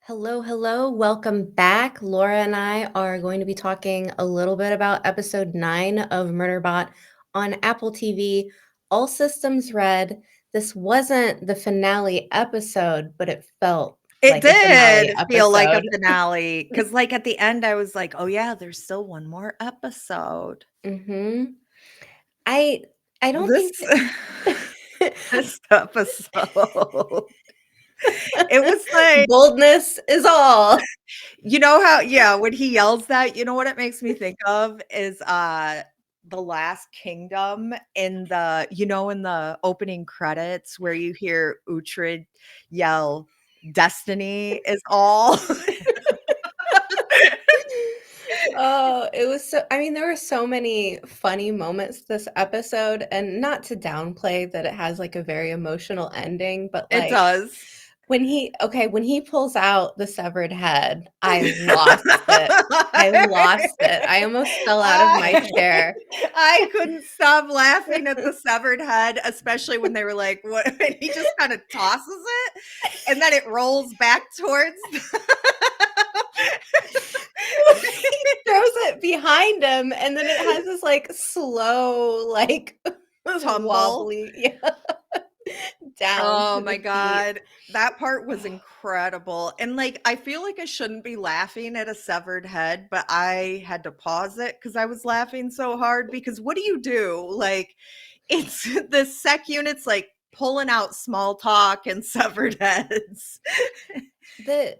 Hello, hello. Welcome back. Laura and I are going to be talking a little bit about episode 9 of Murderbot on Apple TV. All systems red. This wasn't the finale episode, but it felt It like a finale did feel like a episode. finale, because, like, at the end, I was like, "Oh, yeah, there's still one more episode." Mhm. I I don't This think that this episode, it was like boldness is all. you know how yeah, when he yells that, you know what it makes me think of is, The Last Kingdom in the opening credits where you hear Uhtred yell, "Destiny is all." Oh, it was so I mean, there were so many funny moments this episode, and not to downplay that it has, like, a very emotional ending, but, It like, does. when he pulls out the severed head, I lost it. I lost it. I almost fell out of my I chair. I couldn't stop laughing at the severed head, especially when they were like, "What?" And he just kinda tosses it, and then it rolls back towards He throws it behind him, and then it has this, like, slow, like, tumble. wobbly yeah, down Oh to my the feet. god. That part was incredible, and, like, I feel like I shouldn't be laughing at a severed head, but I had to pause it because I was laughing so hard because what do you do? Like, it's the sec unit's, like, pulling out small talk and severed heads. The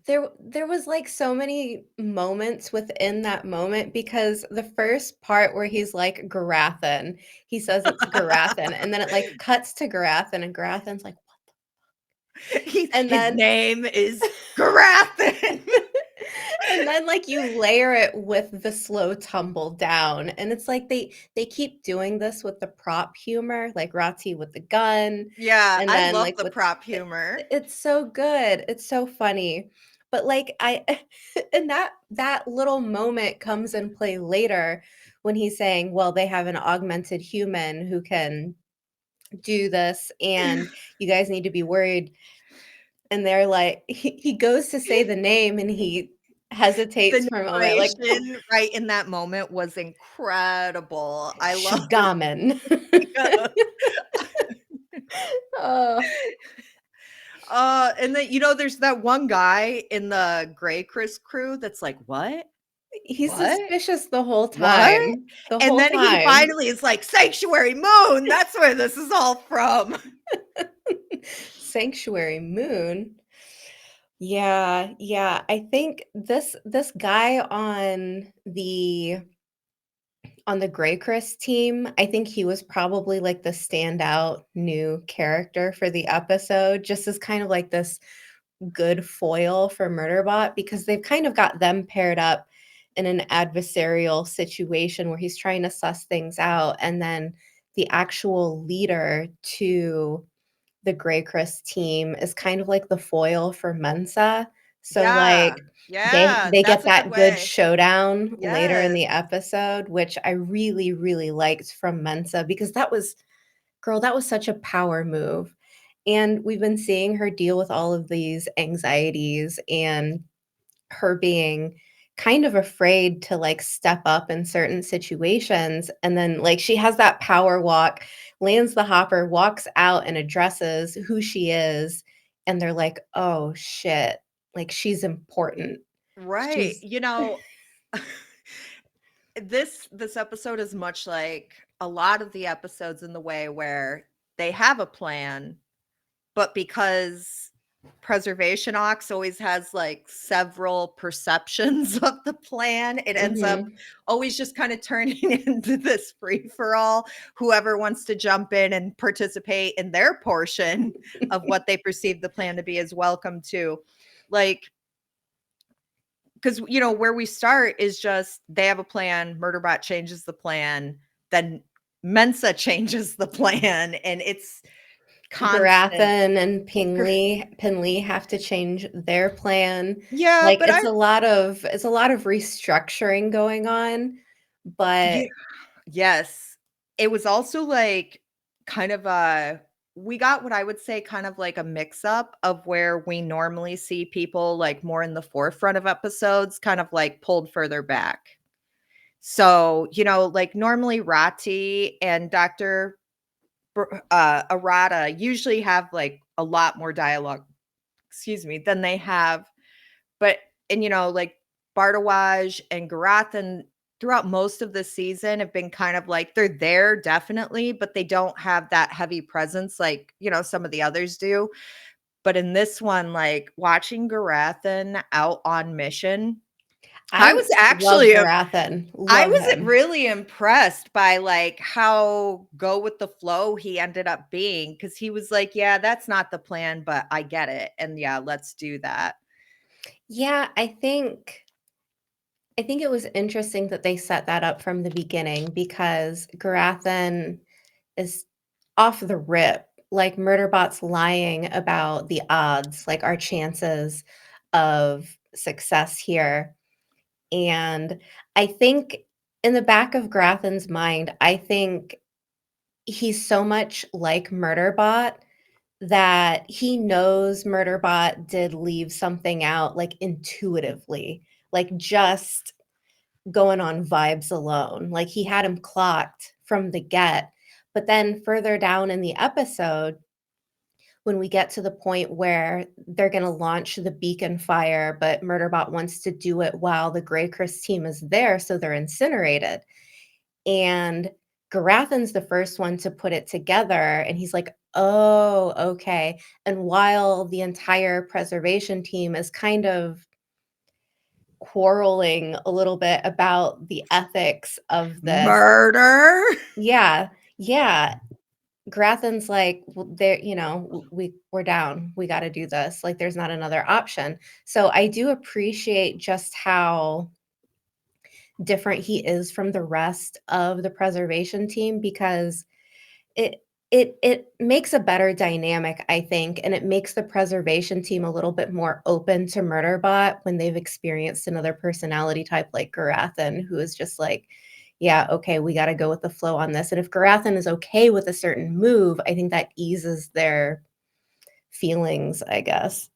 there was, like, so many moments within that moment because the first part where he's like, "Garathan," he says it's Garathan, and then it, like, cuts to Garathan, and Garathan's like, and His then name is Garathan. and then, like, you layer it with the slow tumble down, and it's like they keep doing this with the prop humor, like Rati with the gun, Yeah, and I then, love like, the with prop it humor. it's so good, it's so funny, but, like, I and that little moment comes in play later when he's saying, "Well, they have an augmented human who can do this, and you guys need to be worried," and they're like he goes to say the name, and he hesitates The for a moment, like, narration right in that moment was incredible. I love "Shagaman." yeah. Oh, And then, there's that one guy in the Gray Chris crew that's like, "What? he's What? suspicious What?" the And whole then he time. finally is like, "Sanctuary Moon, that's where this is all from." Sanctuary Moon. Yeah, yeah, I think this guy on the Grey Chris team, I think he was probably, like, the standout new character for the episode, just as kind of like this good foil for Murderbot because they've kind of got them paired up in an adversarial situation where he's trying to suss things out, and then the actual leader to the Grey Chris team is kind of like the foil for Mensa. So, Yeah. like, Yeah, they that's get a good that good way. showdown later in Yes. the episode, which I really, really liked from Mensa because that was girl, that was such a power move. And we've been seeing her deal with all of these anxieties and her being kind of afraid to like step up in certain situations. And then like she has that power walk, lands the hopper, walks out and addresses who she is. And they're like, oh shit, like she's important. Right. She's This episode is much like a lot of the episodes in the way where they have a plan, but because Preservation Ox always has like several perceptions of the plan, it ends up mhm. always just kind of turning into this free for all. Whoever wants to jump in and participate in their portion of what they perceive the plan to be is welcome to. Like, because where we start is just they have a plan, Murderbot changes the plan, then Mensa changes the plan, and it's constant. Garathan and Pinley have to change their plan. Yeah, Like, but I it's a lot of restructuring going on, but yeah, yes. It was also like kind of a we got what I would say kind of like a mix up of where we normally see people like more in the forefront of episodes, kind of like pulled further back. So, like normally Rati and Dr. Arata usually have like a lot more dialogue, excuse me, than they have. But, and like Bardawaj and Garathan throughout most of the season have been kind of like they're there definitely, but they don't have that heavy presence like, some of the others do. But in this one, like watching Garathan out on mission, I I was love actually Baratheon, I love wasn't him. really impressed by, like, how go with the flow he ended up being, because he was like, "Yeah, that's not the plan, but I get it, and yeah, let's do that." Yeah, I think it was interesting that they set that up from the beginning because Garathan is off the rip, like, Murderbot's lying about the odds, like, our chances of success here, and I think in the back of Grathan's mind, I think he's so much like Murderbot that he knows Murderbot did leave something out, like, intuitively, like, just going on vibes alone. Like, he had him clocked from the get. But then further down in the episode, when we get to the point where they're going to launch the beacon fire, but Murderbot wants to do it while the Grey Chris team is there, so they're incinerated. And Garathan's the first one to put it together, and he's like, "Oh, okay." And while the entire preservation team is kind of quarreling a little bit about the ethics of this. Murder? Yeah, yeah. Grathan's like, "Well, there, we're down. We gotta do this. Like, there's not another option." So I do appreciate just how different he is from the rest of the preservation team because it it makes a better dynamic, I think, and it makes the preservation team a little bit more open to Murderbot when they've experienced another personality type like Garathan, who is just like, "Yeah, okay, we gotta go with the flow on this." And if Garathan is okay with a certain move, I think that eases their feelings, I guess.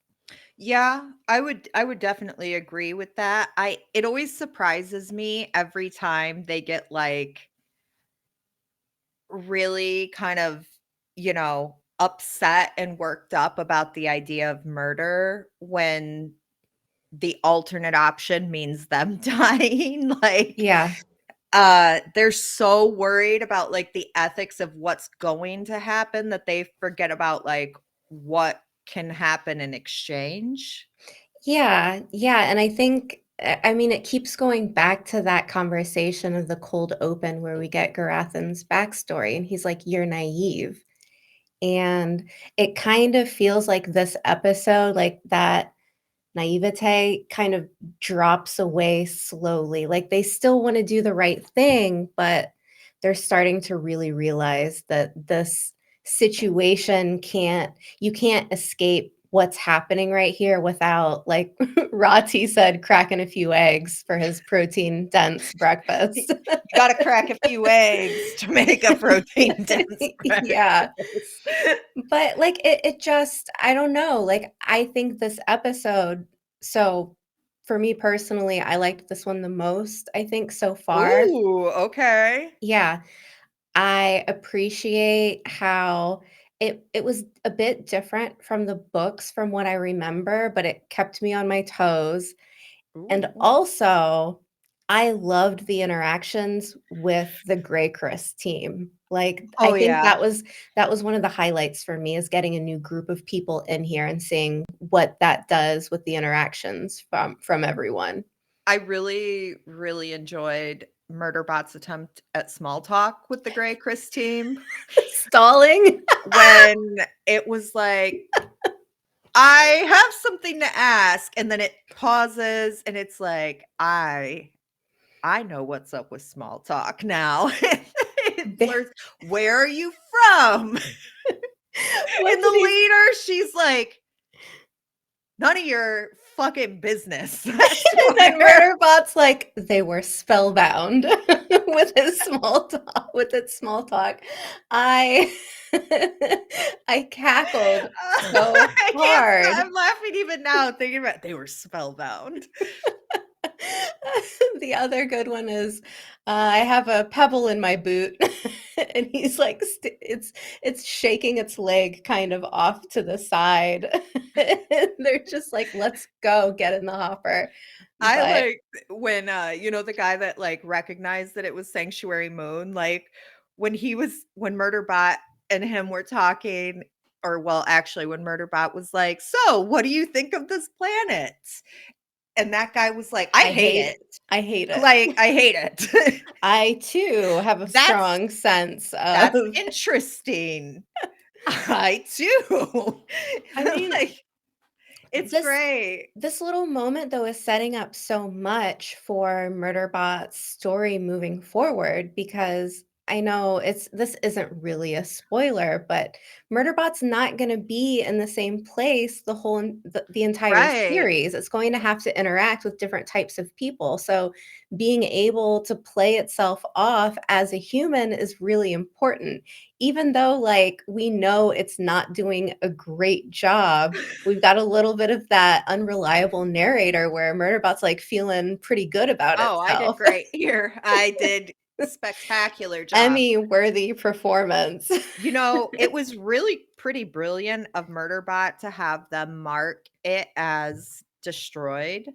Yeah, I would definitely agree with that. It always surprises me every time they get, like, really kind of, upset and worked up about the idea of murder when the alternate option means them dying, like, Yeah. they're so worried about, like, the ethics of what's going to happen that they forget about, like, what can happen in exchange. Yeah, yeah, and I think I mean, it keeps going back to that conversation of the cold open where we get Garathan's backstory, and he's like, "You're naive." And it kind of feels like this episode, like, that naivete kind of drops away slowly. Like, they still wanna do the right thing, but they're starting to really realize that this situation you can't escape what's happening right here without, like Rati said, cracking a few eggs for his protein dense breakfast. You gotta crack a few eggs to make a protein dense Yeah. breakfast. But, like, it just I don't know, like, I think this episode so, for me personally, I liked this one the most, I think, so far. Ooh, okay. Yeah, I appreciate how it was a bit different from the books from what I remember, but it kept me on my toes. And Ooh. also, I loved the interactions with the Grey Chris team. Like, I Oh, think yeah. that was one of the highlights for me is getting a new group of people in here and seeing what that does with the interactions from everyone. I really, really enjoyed Murderbot's attempt at small talk with the Grey Chris team Stalling. when it was like, "I have something to ask," and then it pauses and it's like, "I know what's up with small talk now." It They blurs, "Where are you from?" what And did the he leader, she's like, "None of your fucking business." That's and then where Murderbot's like, "They were spellbound." with his small talk with its small talk. I I cackled so I can't hard. stop. I'm laughing even now thinking about they were spellbound. The other good one is, I have a pebble in my boot, and he's like, it's shaking its leg kind of off to the side. And they're just like, "Let's go, get in the hopper." I But like when, the guy that, like, recognized that it was Sanctuary Moon, like, when Murderbot and him were talking or well, actually, when Murderbot was like, "So, what do you think of this planet?" And that guy was like, "I I hate hate it. it. I hate it. Like, I hate it." I too have a That's strong sense that's of interesting. I too. I mean, Like, it's this great. this little moment though is setting up so much for Murderbot's story moving forward because I know this isn't really a spoiler, but Murderbot's not going to be in the same place the entire Right. series. It's going to have to interact with different types of people. So being able to play itself off as a human is really important. Even though like we know it's not doing a great job, we've got a little bit of that unreliable narrator where Murderbot's, like, feeling pretty good about Oh, I did itself. great here. I did spectacular job. Emmy-worthy performance. It was really pretty brilliant of Murderbot to have them mark it as destroyed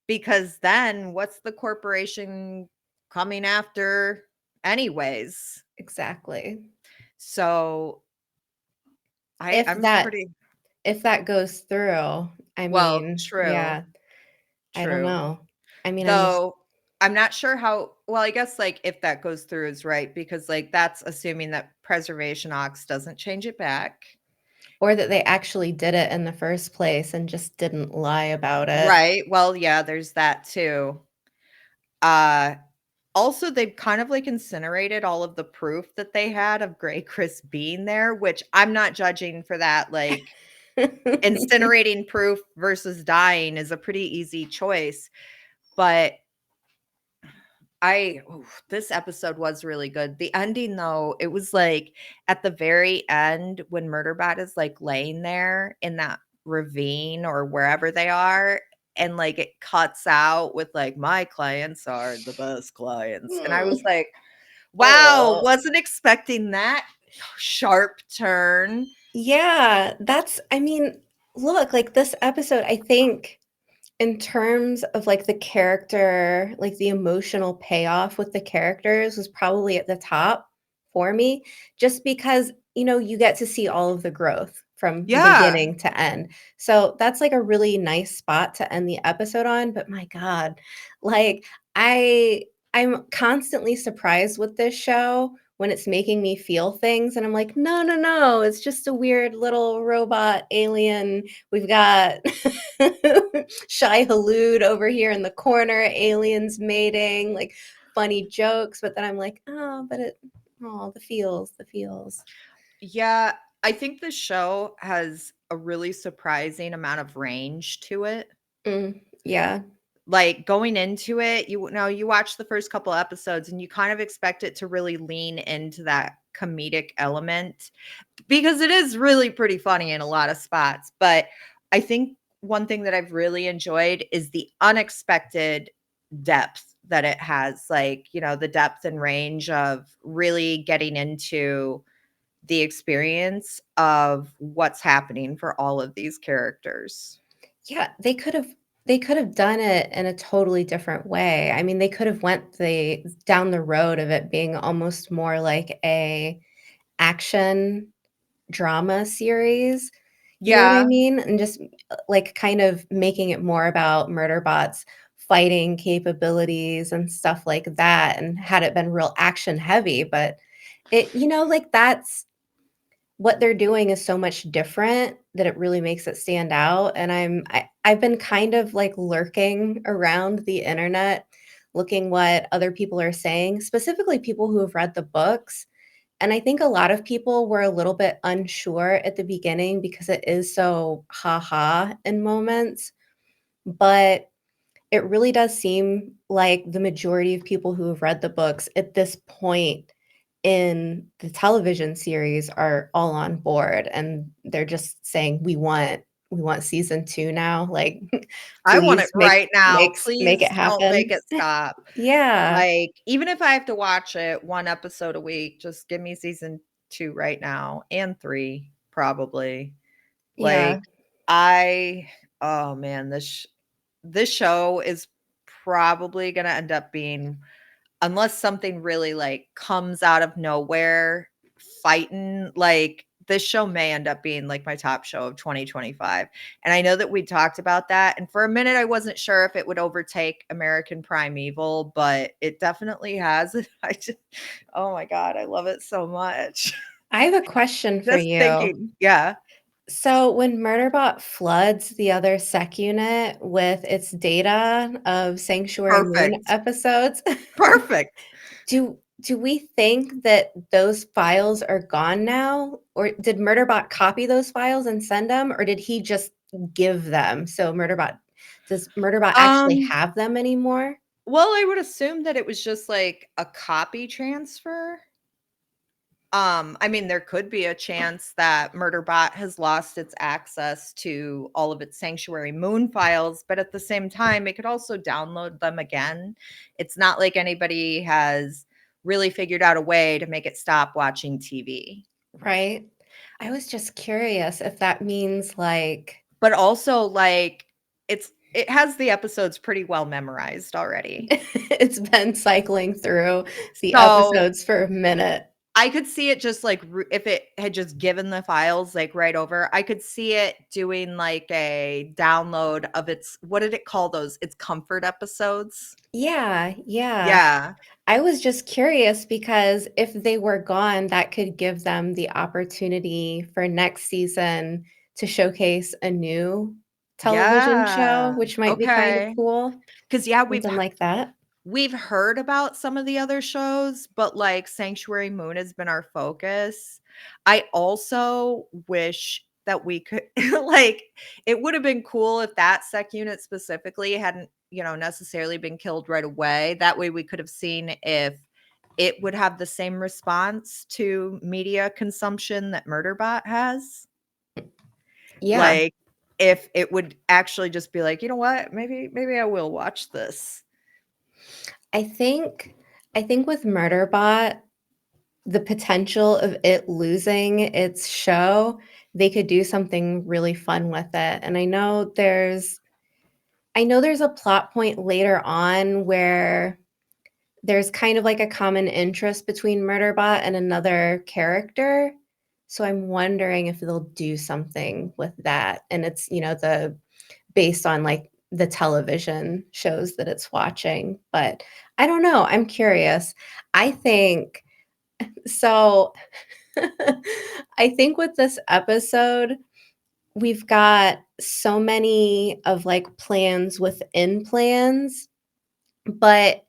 because then what's the corporation coming after anyways? Exactly. So If I'm that pretty if that goes through, I well, mean, true, yeah, I don't true. know. I mean, I'm just Though I'm not sure how well, I guess, like, if that goes through is right because, like, that's assuming that Preservation Ox doesn't change it back. or that they actually did it in the first place and just didn't lie about it. Right, well, yeah, there's that too. Uh, Also, they've kind of, like, incinerated all of the proof that they had of Grey Chris being there, which I'm not judging for that, like, incinerating proof versus dying is a pretty easy choice, but this episode was really good. The ending though, it was like at the very end when Murderbot is like laying there in that ravine or wherever they are, and like it cuts out with like my clients are the best clients. And I was Mm. like, wow, Oh. wasn't expecting that sharp turn. Yeah, I mean, look, like, this episode, I think in terms of, like, the character like, the emotional payoff with the characters was probably at the top for me, just because, you get to see all of the growth from Yeah. beginning to end. So, that's, like, a really nice spot to end the episode on, but my god, like, I I'm constantly surprised with this show when it's making me feel things, and I'm like, "No, no, no, it's just a weird little robot alien. We've got Shai Hulud over here in the corner, aliens mating, like, funny jokes," but then I'm like, "Oh, but the feels, the feels." Yeah. I think the show has a really surprising amount of range to it. Yeah. Like, going into it, you watch the first couple episodes and you kind of expect it to really lean into that comedic element because it is really pretty funny in a lot of spots, but I think one thing that I've really enjoyed is the unexpected depth that it has, like, the depth and range of really getting into the experience of what's happening for all of these characters. Yeah, they could have done it in a totally different way. I mean, they could have went the down the road of it being almost more like a action drama series, you know what I Yeah. mean? And just, like, kind of making it more about Murderbot's fighting capabilities and stuff like that, and had it been real action heavy, but like, that's what they're doing is so much different that it really makes it stand out, and I've been kind of, like, lurking around the internet, looking what other people are saying, specifically people who have read the books, and I think a lot of people were a little bit unsure at the beginning because it is so ha-ha in moments, but it really does seem like the majority of people who have read the books at this point in the television series are all on board, and they're just saying, "We want season 2 now, like, I want it please right now. make it Please don't make happen." it stop. Yeah, Like, even if I have to watch it 1 episode a week, just give me season 2 right now, and 3, probably. yeah, Like, I oh man, this show is probably gonna end up being, unless something really, like, comes out of nowhere, fighting, like, this show may end up being, like, my top show of 2025, and I know that we talked about that, and for a minute, I wasn't sure if it would overtake American Primeval, but it definitely has. I just oh my god, I love it so much. I have a question for Just you. thinking yeah. So when Murderbot floods the other sec unit with its data of Sanctuary Moon Perfect. episodes, Perfect. do we think that those files are gone now? Or did Murderbot copy those files and send them, or did he just give them? So does Murderbot actually Um, have them anymore? well, I would assume that it was just, like, a copy transfer. I mean, there could be a chance that Murderbot has lost its access to all of its Sanctuary Moon files, but at the same time, it could also download them again. It's not like anybody has really figured out a way to make it stop watching TV. Right? I was just curious if that means, like, But also, like, it has the episodes pretty well memorized already. it's been cycling through the So episodes for a minute. I could see it just like if it had just given the files like right over, I could see it doing like a download of its, what did it call those? Its comfort episodes. Yeah, yeah. Yeah. I was just curious because if they were gone, that could give them the opportunity for next season to showcase a new television show, Yeah. which might be kind of Okay. cool, Cuz yeah, something like that. we've heard about some of the other shows, but like Sanctuary Moon has been our focus. I also wish that we could like it would have been cool if that sec unit specifically hadn't, necessarily been killed right away. That way we could have seen if it would have the same response to media consumption that Murderbot has. Yeah. Like if it would actually just be like, "You know what? Maybe I will watch this." I think I think with Murderbot, the potential of it losing its show, they could do something really fun with it, and I know there's a plot point later on where there's kind of like a common interest between Murderbot and another character, so I'm wondering if they'll do something with that, and it's, based on, like, the television shows that it's watching, but I don't know, I'm curious. I think so I think with this episode, we've got so many of, like, plans within plans, but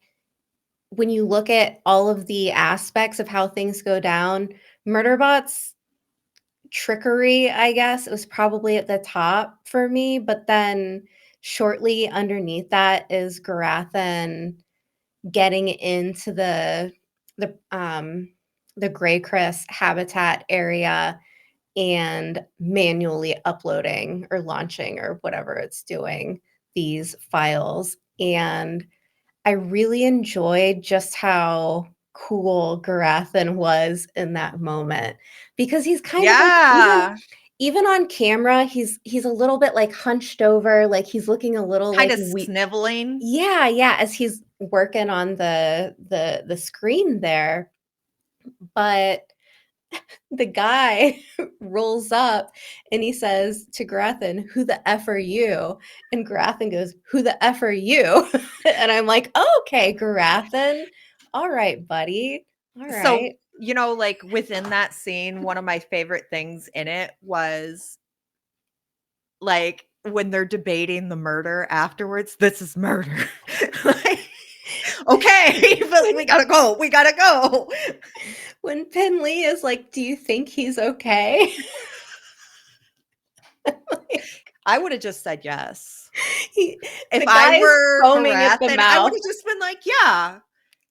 when you look at all of the aspects of how things go down, Murderbot's trickery, I guess, was probably at the top for me, but then shortly underneath that is Garathan getting into the Gray Chris habitat area and manually uploading or launching or whatever it's doing these files, and I really enjoyed just how cool Garathan was in that moment because he's kind of like Yeah. even on camera, he's a little bit, like, hunched over, like, he's looking a little, like, Kinda we sniveling. Yeah, yeah, as he's working on the screen there, but the guy rolls up and he says to Grathan, "Who the F are you?" And Grathan goes, "Who the F are you?" And I'm like, "Oh, okay, Grathan. All right, buddy. All So, right." like, within that scene, one of my favorite things in it was, like, when they're debating the murder afterwards, "This is murder." Like, "Okay, but When we gotta go." when Penley is like, "Do you think he's okay?" I would have just said yes. He If the I guy is were foaming at the Baratheon, I would mouth. have just been like, "Yeah,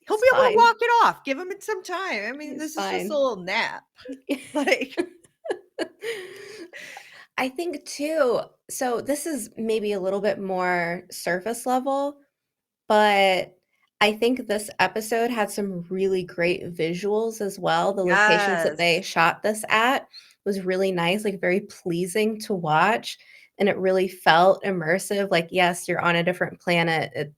he'll He's be able to fine. walk it off. Give him some time. I mean, He's this is just a fine. little nap." Like, I think too, so this is maybe a little bit more surface level, but I think this episode had some really great visuals as well. The locations that they yes. shot this at was really nice, like very pleasing to watch, and it really felt immersive. Like, yes, you're on a different planet.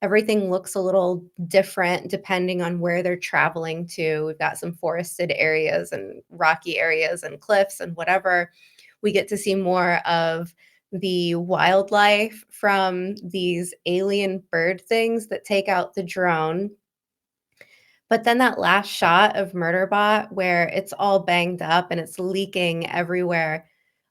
Everything looks a little different depending on where they're traveling to. We've got some forested areas and rocky areas and cliffs and whatever. We get to see more of the wildlife from these alien bird things that take out the drone. But then that last shot of Murderbot where it's all banged up and it's leaking everywhere,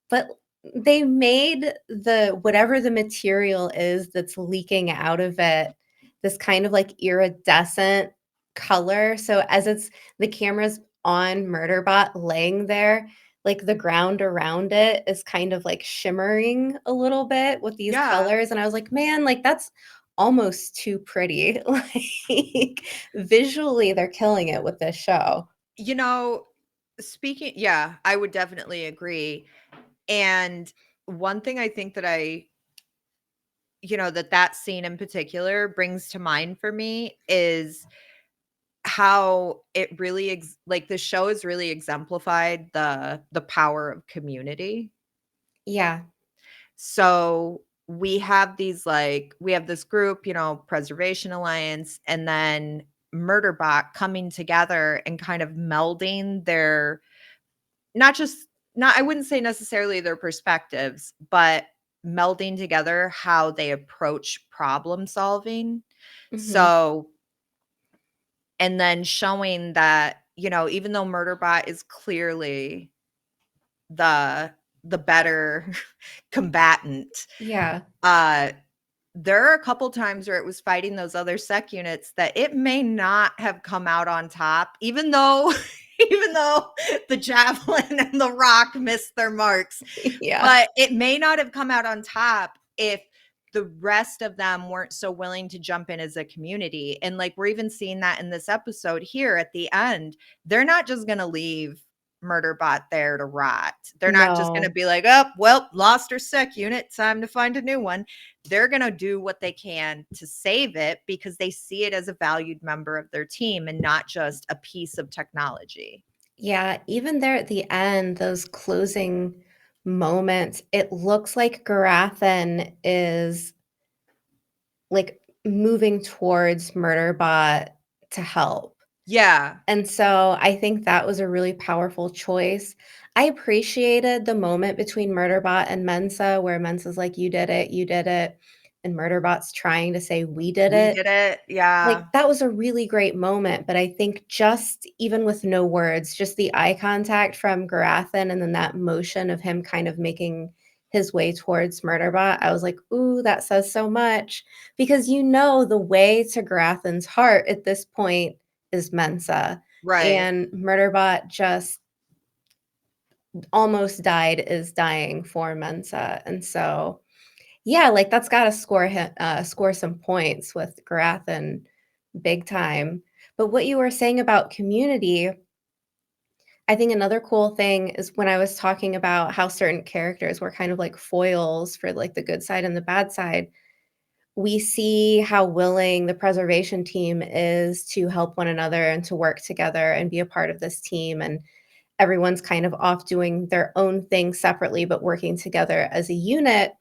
but they made the whatever the material is that's leaking out of it, this kind of, like, iridescent color, so as it's the camera's on Murderbot laying there, like, the ground around it is kind of, like, shimmering a little bit with these Yeah. colors, and I was like, "Man, like, that's almost too pretty." Like, visually, they're killing it with this show. You know, speaking yeah, I would definitely agree. And one thing I think that that scene in particular brings to mind for me is how it really like the show has really exemplified the power of community. Yeah. So we have this group, Preservation Alliance, and then Murderbot coming together and kind of melding their not just not I wouldn't say necessarily their perspectives, but melding together how they approach problem solving. Mhm. So, and then showing that, even though Murderbot is clearly the the better combatant, Yeah. uh there are a couple times where it was fighting those other sec units that it may not have come out on top, even though even though the javelin and the rock missed their marks, Yeah. but it may not have come out on top if the rest of them weren't so willing to jump in as a community. And like we're even seeing that in this episode here at the end. They're not just going to leave Murderbot there to rot. They're not just going to No. be like, "Oh, well, lost our sec unit, time to find a new one." They're going to do what they can to save it because they see it as a valued member of their team and not just a piece of technology. Yeah, even there at the end, those closing moments, it looks like Garathan is, like, moving towards Murderbot to help. Yeah. And so I think that was a really powerful choice. I appreciated the moment between Murderbot and Mensa where Mensa's like, you did it," and Murderbot's trying to say, "We did We it." did it. Like, Yeah. that was a really great moment, but I think just even with no words, just the eye contact from Garathan and then that motion of him kind of making his way towards Murderbot, I was like, "Ooh, that says so much." Because you know the way to Garathan's heart at this point is Mensa, Right. and Murderbot just almost died is dying for Mensa, and so, yeah, like, that's gotta score some points with Garathan big time. But what you were saying about community, I think another cool thing is when I was talking about how certain characters were kind of like foils for, like, the good side and the bad side, we see how willing the preservation team is to help one another and to work together and be a part of this team, and everyone's kind of off doing their own thing separately, but working together as a unit.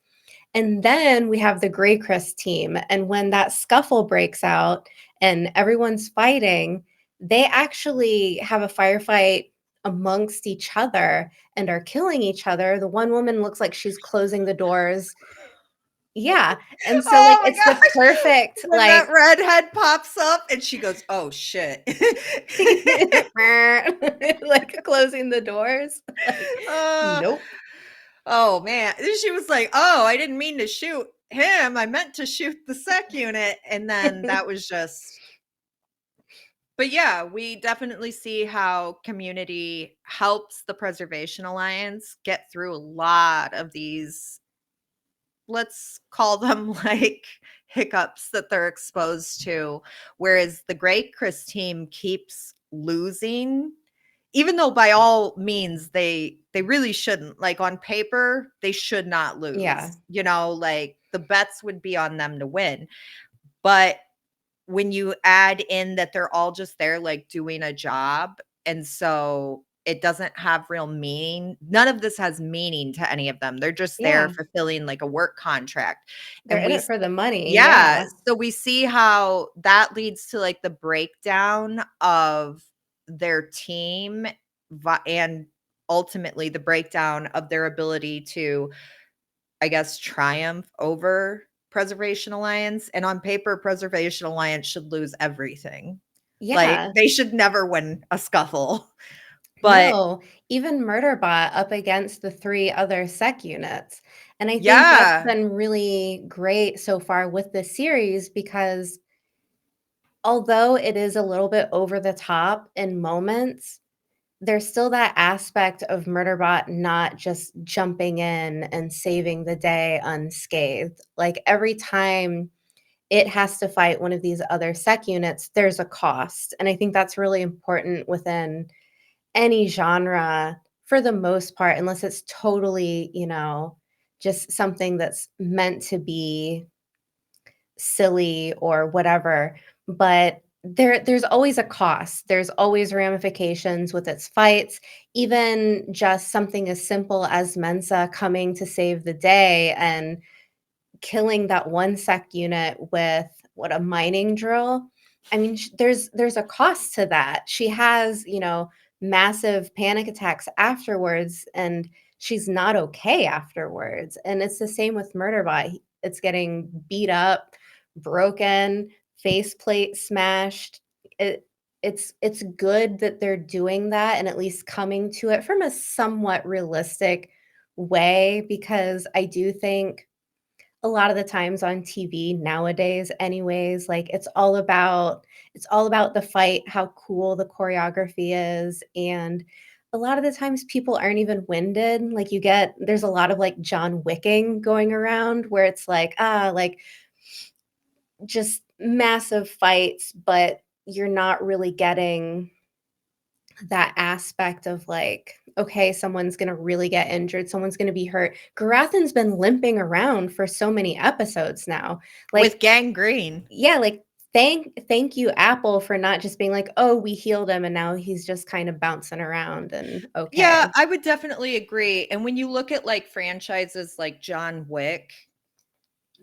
And then we have the Greycrest team, and when that scuffle breaks out and everyone's fighting, they actually have a firefight amongst each other and are killing each other. The one woman looks like she's closing the doors. Yeah, and so, like, Oh my it's the gosh. perfect, When that like redhead pops up and she goes, "Oh shit." like, closing the doors, like, uh, nope. oh man. And she was like, "Oh, I didn't mean to shoot him. I meant to shoot the sec unit." And then that was just but yeah, we definitely see how community helps the Preservation Alliance get through a lot of these let's call them like hiccups that they're exposed to. Whereas the Great Chris team keeps losing, even though by all means they really shouldn't. Like on paper, they should not Yeah. lose. Like the bets would be on them to win. But when you add in that they're all just there like doing a job, and so it doesn't have real meaning. None of this has meaning to any of them. They're just there Yeah. fulfilling like a work contract. They're And in it for the money. yeah, Yeah. so we see how that leads to like the breakdown of their team and ultimately the breakdown of their ability to, I guess, triumph over Preservation Alliance. And on paper, Preservation Alliance should lose everything. Like Yeah. they should never win a scuffle. But No, even Murderbot up against the 3 other sec units. And I think that's yeah, been really great so far with this series because although it is a little bit over the top in moments, there's still that aspect of Murderbot not just jumping in and saving the day unscathed. Like, every time it has to fight one of these other sec units, there's a cost, and I think that's really important within any genre for the most part, unless it's totally, just something that's meant to be silly or whatever, but there's always a cost. There's always ramifications with its fights, even just something as simple as Mensa coming to save the day and killing that one sec unit with what, a mining drill. I mean, there's a cost to that. She has, massive panic attacks afterwards, and she's not okay afterwards. And it's the same with Murderbot. It's getting beat up, broken, faceplate smashed. It's good that they're doing that and at least coming to it from a somewhat realistic way, because I do think a lot of the times on TV nowadays anyways, like, it's all about the fight, how cool the choreography is, and a lot of the times people aren't even winded, like, there's a lot of, like, John Wicking going around where it's like, like, just massive fights, but you're not really getting that aspect of like, okay, someone's gonna really get injured, someone's gonna be hurt. Garathan's been limping around for so many episodes now. with Like, gangrene. yeah, like thank you, Apple, for not just being like, oh, we healed him and now he's just kind of bouncing around and Yeah, okay. I would definitely agree. And when you look at like franchises like John Wick,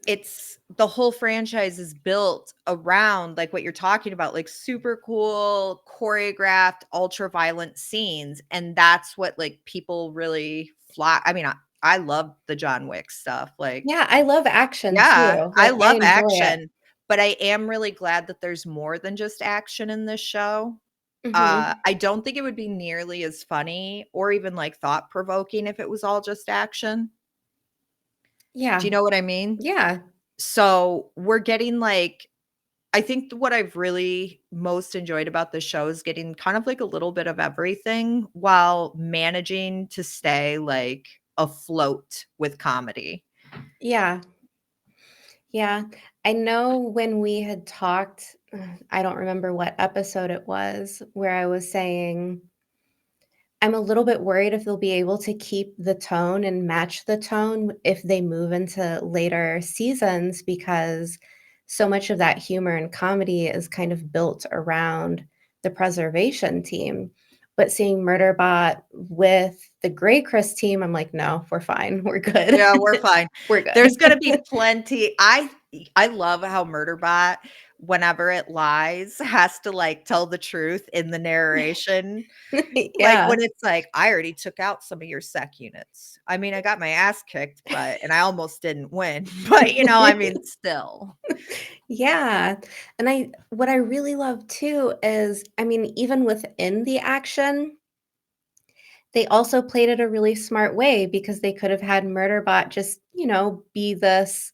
it's the whole franchise is built around like what you're talking about, like super cool, choreographed, ultra violent scenes. And that's what like people really fly. I mean, I love the John Wick stuff. Like, Yeah, I love action yeah, too. I Like, I love enjoy it. action, but I am really glad that there's more than just action in this show. Mhm. I don't think it would be nearly as funny or even like thought provoking if it was all just action. Do Yeah. you know what I mean? Yeah. So we're getting like, I think what I've really most enjoyed about the show is getting kind of like a little bit of everything while managing to stay like afloat with comedy. Yeah. Yeah. I know when we had talked, I don't remember what episode it was, where I was saying, I'm a little bit worried if they'll be able to keep the tone and match the tone if they move into later seasons, because so much of that humor and comedy is kind of built around the preservation team. But seeing Murderbot with the Grey Chris team, I'm like, no, we're fine. We're good. Yeah, we're fine. We're There's good. gonna be plenty. I love how Murderbot, whenever it lies, has to like tell the truth in the narration. Like Yeah. when it's like, I already took out some of your sec units. I mean, I got my ass kicked, but and I almost didn't win. But I mean, still. Yeah, and what I really love too is, I mean, even within the action, they also played it a really smart way because they could have had Murderbot just, be this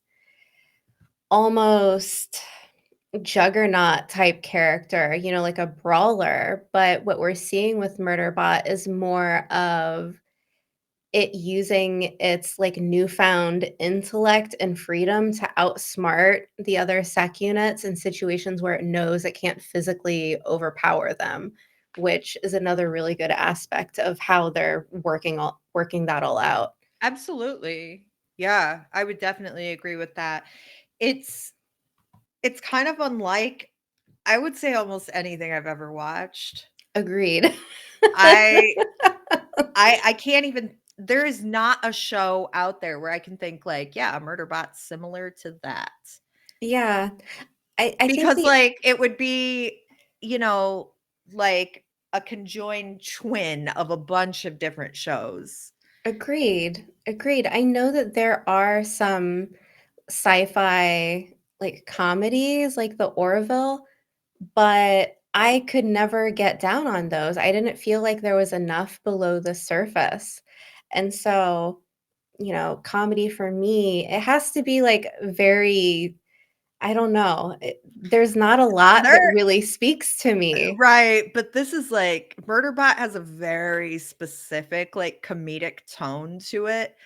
almost juggernaut type character, like a brawler, but what we're seeing with Murderbot is more of it using its, like, newfound intellect and freedom to outsmart the other sec units in situations where it knows it can't physically overpower them, which is another really good aspect of how they're working that all out. Absolutely. Yeah, I would definitely agree with that. It's it's kind of unlike, I would say, almost anything I've ever watched. Agreed. I I can't even, there is not a show out there where I can think like, yeah, Murderbot's similar to that. Yeah. I think Because, the like, it would be, you know, like a conjoined twin of a bunch of different shows. Agreed, agreed. I know that there are some sci-fi, like, comedies, like The Orville, but I could never get down on those. I didn't feel like there was enough below the surface. And so, comedy for me, it has to be, like, very I don't know, there's not a lot that There really speaks to me. Right, but this is like Murderbot has a very specific, like, comedic tone to it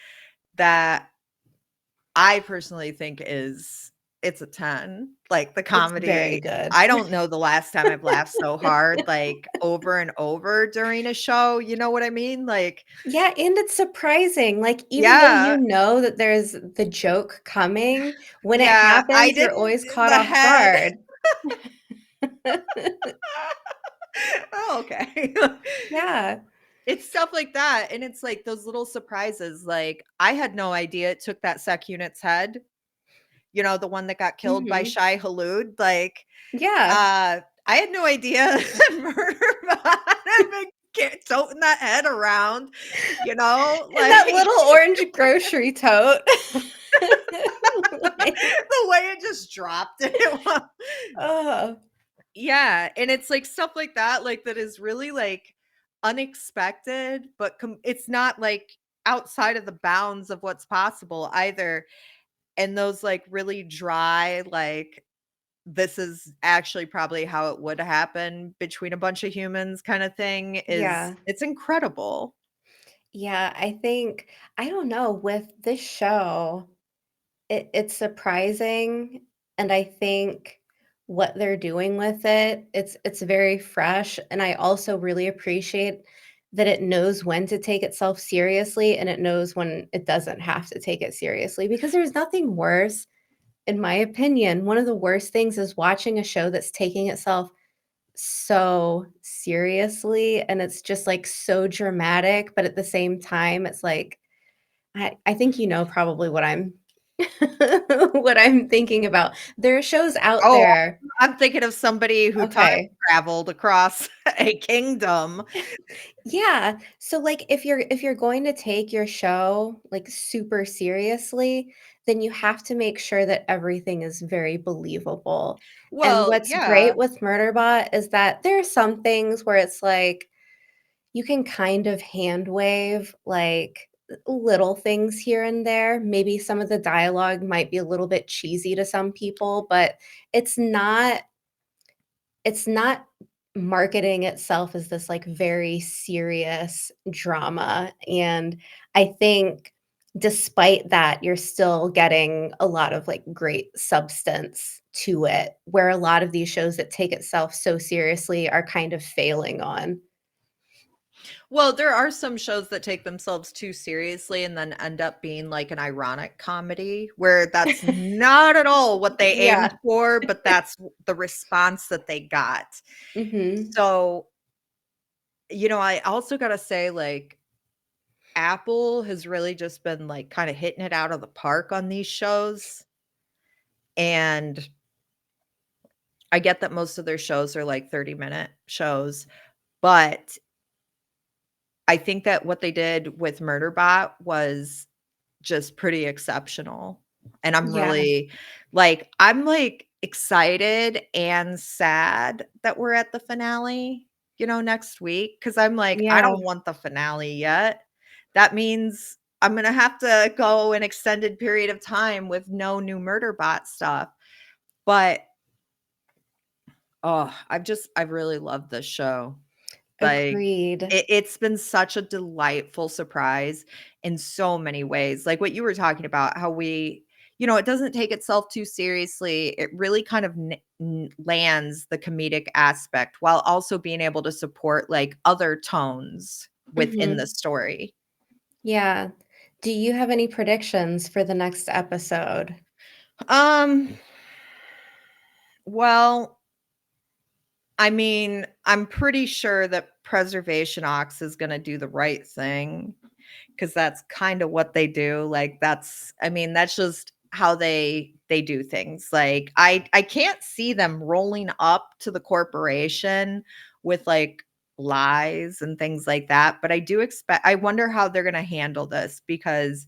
that I personally think is, it's a 10. Like, the It's very comedy, good. I don't know the last time I've laughed so hard, like, over and over during a show, you know what I mean? Like, Yeah, and it's surprising, like, even though yeah, you know that there's the joke coming, when it yeah, I happens, you're didn't, always caught the off head. guard. Oh, okay. Yeah. It's stuff like that, and it's like those little surprises, like, I had no idea it took that sec unit's head, you know, the one that got killed by Mhm. Shai Hulud, like, Yeah. I had no idea that Murderbot had been toting that head around, you know, And that like, little orange grocery tote. Like, the way it just dropped it. oh, Yeah, and it's, like, stuff like that, like, that is really, like, unexpected, but it's not, like, outside of the bounds of what's possible either, and those, like, really dry, like, this is actually probably how it would happen between a bunch of humans kinda thing is, yeah. it's incredible. Yeah, I think I don't know, with this show, it's surprising, and I think what they're doing with it, it's very fresh, and I also really appreciate that it knows when to take itself seriously, and it knows when it doesn't have to take it seriously, because there's nothing worse, in my opinion, one of the worst things is watching a show that's taking itself so seriously, and it's just, like, so dramatic, but at the same time, it's like, I think you know probably what I'm what I'm thinking about. There are shows out Oh, there. I'm thinking of somebody who time Okay. traveled across a kingdom. Yeah. So, like, if you're going to take your show, like, super seriously, then you have to make sure that everything is very believable. And Well, what's yeah. great with Murderbot is that there are some things where it's like, you can kind of hand wave, like, little things here and there. Maybe some of the dialogue might be a little bit cheesy to some people, but it's not it's not marketing itself as this, like, very serious drama, and I think despite that, you're still getting a lot of, like, great substance to it, where a lot of these shows that take itself so seriously are kind of failing on. Well, there are some shows that take themselves too seriously and then end up being like an ironic comedy where that's not at all what they aimed Yeah. for, but that's the response that they got. Mhm. So, you know, I also got to say, like, Apple has really just been like kind of hitting it out of the park on these shows. And I get that most of their shows are like 30-minute shows, but I think that what they did with Murderbot was just pretty exceptional, and Yeah. I'm, like, excited and sad that we're at the finale, you know, next week because 'cause I'm like, I Yeah. don't want the finale yet. That means I'm gonna have to go an extended period of time with no new Murderbot stuff, but, oh, I've really loved this show. Like, Agreed. it's been such a delightful surprise in so many ways. Like what you were talking about, how it doesn't take itself too seriously. It really kind of lands the comedic aspect while also being able to support like other tones within the Mhm. story. Yeah. Do you have any predictions for the next episode? Um, well, I mean, I'm pretty sure that Preservation Ox is going to do the right thing because that's kind of what they do. Like that's just how they do things. Like I can't see them rolling up to the corporation with like lies and things like that, but I wonder how they're going to handle this because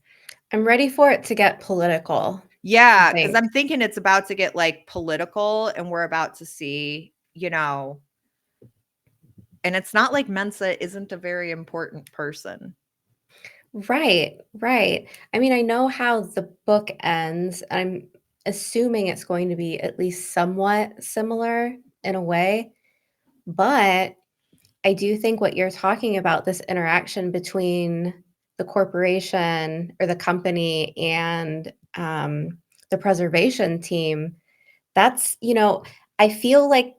I'm ready for it to get political, I yeah, because think. I'm thinking it's about to get like political and we're about to see, and it's not like Mensa isn't a very important person. Right, right. I mean, I know how the book ends. I'm assuming it's going to be at least somewhat similar in a way, but I do think what you're talking about, this interaction between the corporation or the company and, the preservation team, that's I feel like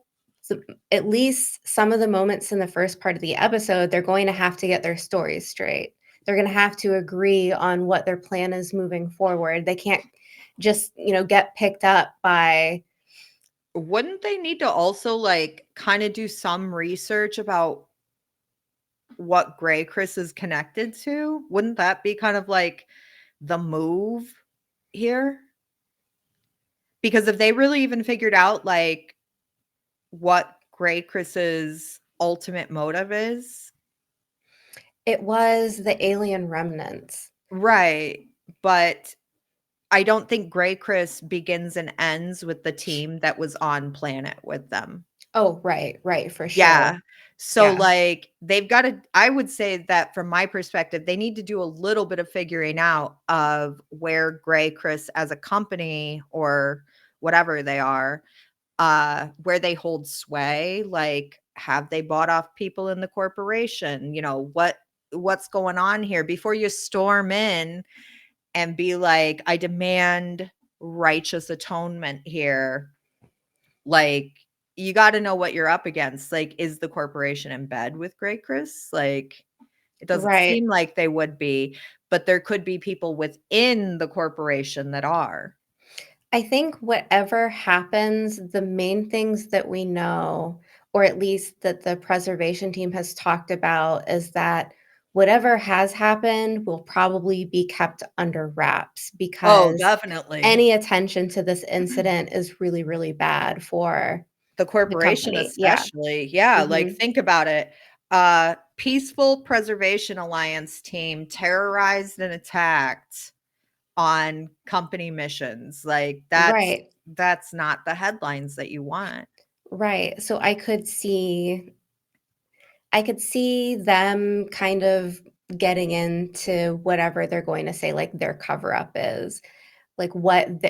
s at least some of the moments in the first part of the episode, they're going to have to get their stories straight. They're gonna have to agree on what their plan is moving forward. They can't just, get picked up by Wouldn't they need to also like kind of do some research about what Gray Chris is connected to? Wouldn't that be kind of like the move here? Because if they really even figured out like what Gray Chris's ultimate motive is, it was the alien remnants. right? But I don't think Gray Chris begins and ends with the team that was on planet with them. Oh, right, right, for sure. Yeah. So, Yeah, like, they've gotta I would say that from my perspective, they need to do a little bit of figuring out of where Gray Chris as a company or whatever they are, where they hold sway. Like, have they bought off people in the corporation? What's going on here before you storm in and be like, "I demand righteous atonement here." Like, you gotta know what you're up against. Like, is the corporation in bed with Grey Chris? Like, it doesn't right. seem like they would be, but there could be people within the corporation that are. I think whatever happens, the main things that we know, or at least that the preservation team has talked about, is that whatever has happened will probably be kept under wraps Oh, because definitely. any attention to this incident is really, really bad for The the corporation company. Yeah. especially. Yeah, like, Mhm. think about it. Peaceful Preservation Alliance team terrorized and attacked on company missions. Like, Right. that's not the headlines that you want. Right. So I could see them kind of getting into whatever they're going to say, like, their cover up is, like, what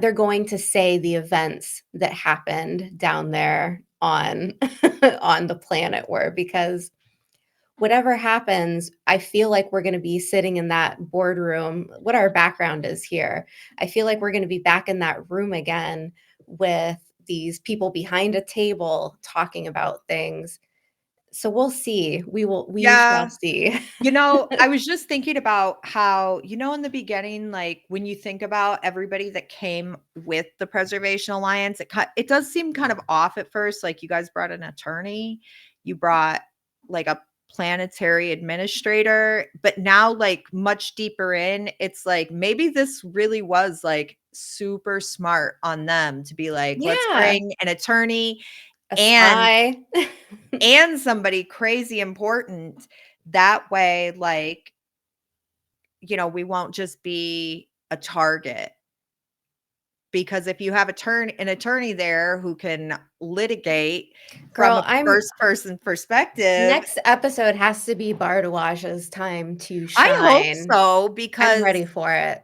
they're going to say the events that happened down there on on the planet were, because whatever happens, I feel like we're gonna be sitting in that boardroom, what our background is here. I feel like we're gonna be back in that room again with these people behind a table talking about things. So we'll see. We shall Yeah. see. I was just thinking about how, in the beginning, like when you think about everybody that came with the Preservation Alliance, it does seem kind of off at first. Like you guys brought an attorney, you brought like a planetary administrator, but now, like much deeper in, it's like maybe this really was like super smart on them to be like, let's Yeah, bring an attorney a and spy. somebody crazy important. That way, like, we won't just be a target. Because if you have an attorney there who can litigate from Girl, a I'm first person perspective, next episode has to be Bardwage's time to I hope shine. so I'm because ready for it.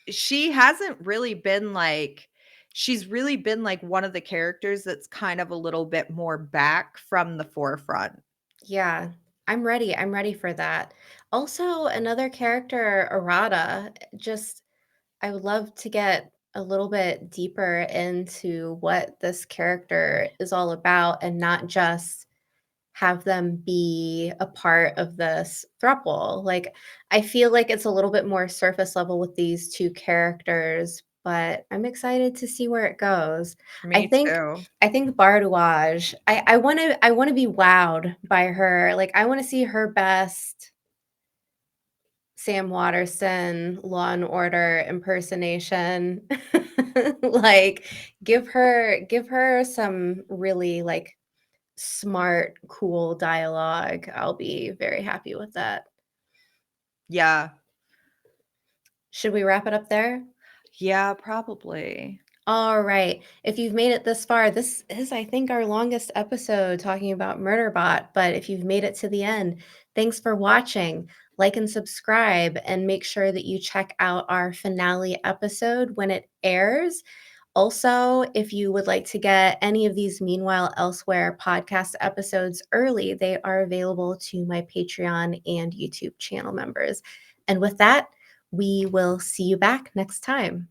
she hasn't really been like she's really been like one of the characters that's kind of a little bit more back from the forefront. Yeah, I'm ready for that. Also, another character, Arata, just I would love to get a little bit deeper into what this character is all about and not just have them be a part of this throuple. Like, I feel like it's a little bit more surface level with these 2 characters, but I'm excited to see where it goes. I Me think too. I think Bardouage, I wanna be wowed by her. Like, I wanna see her best Sam Waterston Law& and Order impersonation. Like, give her some really, like, smart, cool dialogue. I'll be very happy with that. Yeah. Should we wrap it up there? Yeah, probably. All right. If you've made it this far, this is, I think, our longest episode talking about Murderbot. But if you've made it to the end, thanks for watching. Like and subscribe, and make sure that you check out our finale episode when it airs. Also, if you would like to get any of these Meanwhile Elsewhere podcast episodes early, they are available to my Patreon and YouTube channel members. And with that, we will see you back next time.